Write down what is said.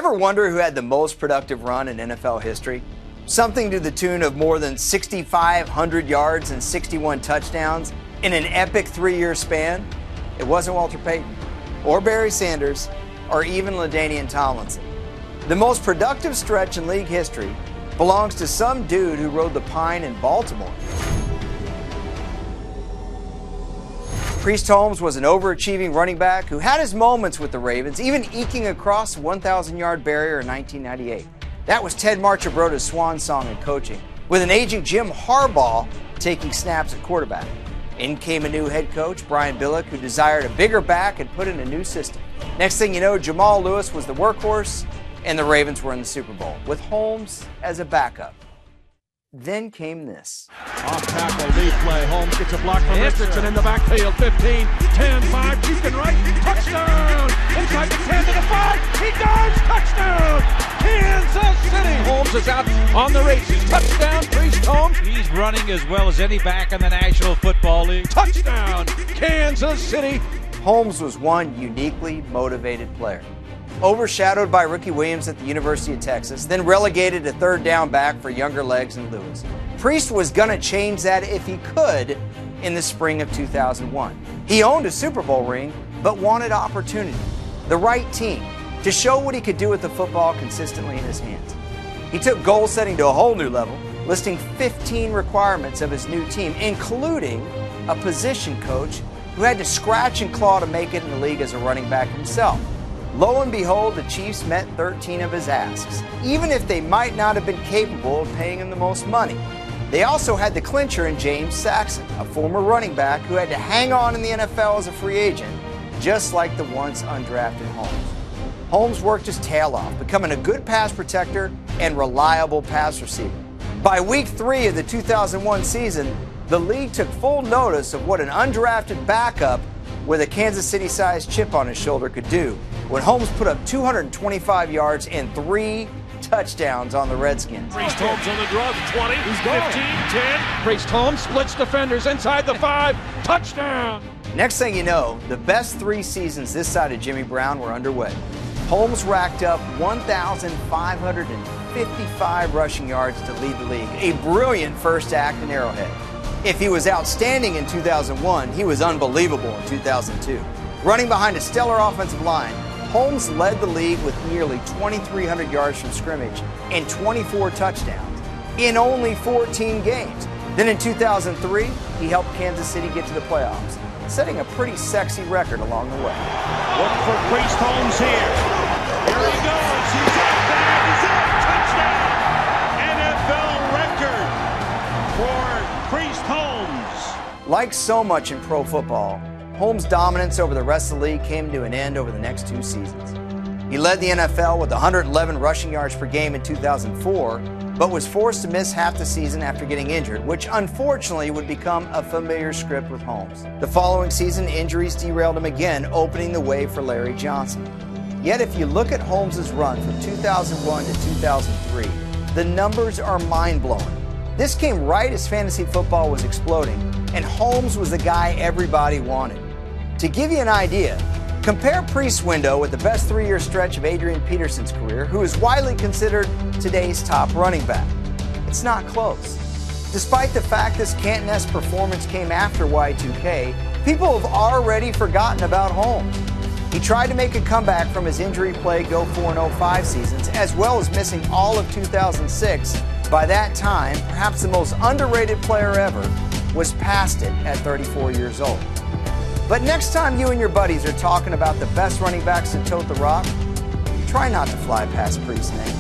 Ever wonder who had the most productive run in NFL history? Something to the tune of more than 6,500 yards and 61 touchdowns in an epic 3-year span? It wasn't Walter Payton, or Barry Sanders, or even LaDainian Tomlinson. The most productive stretch in league history belongs to some dude who rode the pine in Baltimore. Priest Holmes was an overachieving running back who had his moments with the Ravens, even eking across the 1,000-yard barrier in 1998. That was Ted Marchibroda's swan song in coaching, with an aging Jim Harbaugh taking snaps at quarterback. In came a new head coach, Brian Billick, who desired a bigger back and put in a new system. Next thing you know, Jamal Lewis was the workhorse, and the Ravens were in the Super Bowl, with Holmes as a backup. Then came this. Off tackle, lead play. Holmes gets a block from Richardson in the backfield. 15, 10, 5, keeping right. Touchdown! Inside the 10 to the 5. He dives. Touchdown! Kansas City. Holmes is out on the races. Touchdown, Priest Holmes. He's running as well as any back in the National Football League. Touchdown, Kansas City. Holmes was one uniquely motivated player. Overshadowed by Ricky Williams at the University of Texas, then relegated to third down back for younger legs and Lewis. Priest was going to change that if he could in the spring of 2001. He owned a Super Bowl ring, but wanted opportunity, the right team, to show what he could do with the football consistently in his hands. He took goal setting to a whole new level, listing 15 requirements of his new team, including a position coach who had to scratch and claw to make it in the league as a running back himself. Lo and behold, the Chiefs met 13 of his asks, even if they might not have been capable of paying him the most money. They also had the clincher in James Saxon, a former running back who had to hang on in the NFL as a free agent, just like the once undrafted Holmes. Holmes worked his tail off, becoming a good pass protector and reliable pass receiver. By week 3 of the 2001 season, the league took full notice of what an undrafted backup with a Kansas City-sized chip on his shoulder could do when Holmes put up 225 yards and 3 touchdowns on the Redskins. Priest Holmes on the draw, 20, 15, 10. Priest Holmes splits defenders inside the 5. Touchdown! Next thing you know, the best 3 seasons this side of Jimmy Brown were underway. Holmes racked up 1,555 rushing yards to lead the league, a brilliant first act in Arrowhead. If he was outstanding in 2001, he was unbelievable in 2002. Running behind a stellar offensive line, Holmes led the league with nearly 2,300 yards from scrimmage and 24 touchdowns in only 14 games. Then in 2003, he helped Kansas City get to the playoffs, setting a pretty sexy record along the way. Look for Priest Holmes here. Here he goes. He's up. That is it. Touchdown. NFL record for Priest Holmes. Like so much in pro football, Holmes' dominance over the rest of the league came to an end over the next 2 seasons. He led the NFL with 111 rushing yards per game in 2004, but was forced to miss half the season after getting injured, which unfortunately would become a familiar script with Holmes. The following season, injuries derailed him again, opening the way for Larry Johnson. Yet if you look at Holmes' run from 2001 to 2003, the numbers are mind-blowing. This came right as fantasy football was exploding, and Holmes was the guy everybody wanted. To give you an idea, compare Priest's window with the best 3-year stretch of Adrian Peterson's career, who is widely considered today's top running back. It's not close. Despite the fact this Canton-esque performance came after Y2K, people have already forgotten about Holmes. He tried to make a comeback from his injury-plagued 04 and 05 seasons, as well as missing all of 2006. By that time, perhaps the most underrated player ever was past it at 34 years old. But next time you and your buddies are talking about the best running backs to tote the rock, try not to fly past Priest's name.